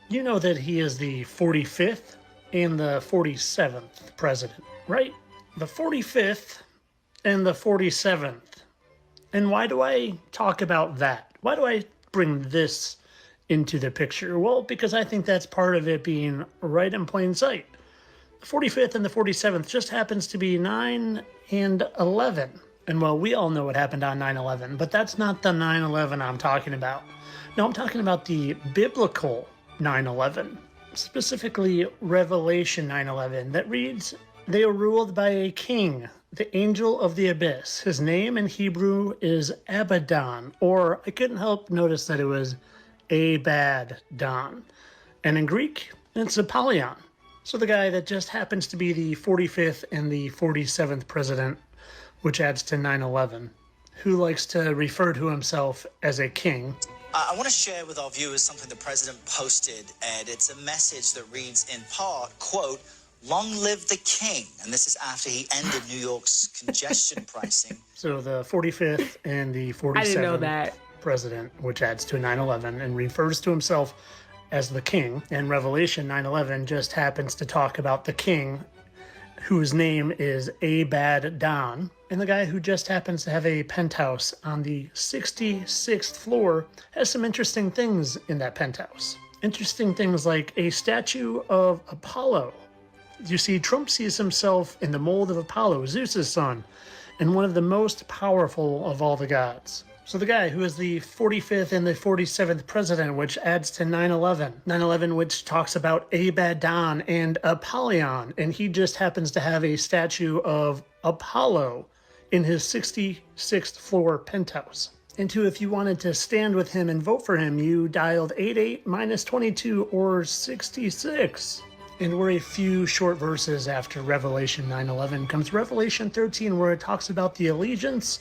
You know that he is the 45th and the 47th president, right? The 45th and the 47th. And why do I talk about that? Why do I bring this into the picture? Well, because I think that's part of it being right in plain sight. The 45th and the 47th just happens to be 9 and 11. And well, we all know what happened on 9/11, but that's not the 9/11 I'm talking about. No, I'm talking about the biblical 9/11, specifically Revelation 9/11, that reads, "They are ruled by a king, the angel of the abyss. His name in Hebrew is Abaddon," or I couldn't help notice that it was Abaddon. And in Greek, it's Apollyon. So the guy that just happens to be the 45th and the 47th president, which adds to 9/11, who likes to refer to himself as a king. I want to share with our viewers something the president posted, Ed. It's a message that reads in part, quote, "Long live the king." And this is after he ended New York's congestion pricing. So the 45th and the 47th I didn't know that. president, which adds to 9/11 and refers to himself as the king. And Revelation 9/11 just happens to talk about the king, whose name is Abaddon, and the guy who just happens to have a penthouse on the 66th floor has some interesting things in that penthouse. Interesting things like a statue of Apollo. You see, Trump sees himself in the mold of Apollo, Zeus's son, and one of the most powerful of all the gods. So the guy who is the 45th and the 47th president, which adds to 9/11. 9/11, which talks about Abaddon and Apollyon, and he just happens to have a statue of Apollo in his 66th floor penthouse. And two, if you wanted to stand with him and vote for him, you dialed 88 minus 22 or 66. And we're a few short verses after Revelation 9/11 comes Revelation 13, where it talks about the allegiance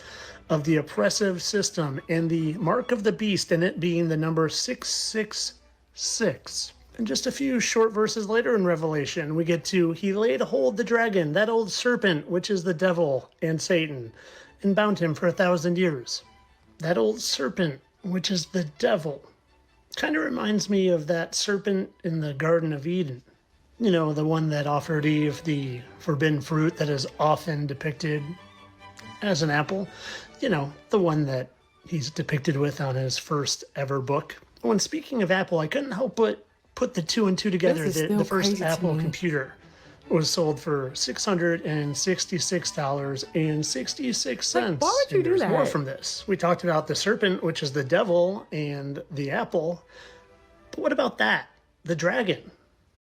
of the oppressive system and the mark of the beast, and it being the number 666. And just a few short verses later in Revelation, we get to, "He laid hold the dragon, that old serpent, which is the devil and Satan, and bound him for 1,000 years. That old serpent, which is the devil, kind of reminds me of that serpent in the Garden of Eden. You know, the one that offered Eve the forbidden fruit that is often depicted as an apple. You know, the one that he's depicted with on his first ever book. When speaking of Apple, I couldn't help but put the two and two together. The first Apple computer was sold for $666.66. Why would you do There's that? more from this. We talked about the serpent, which is the devil, and the apple. But what about that? The dragon.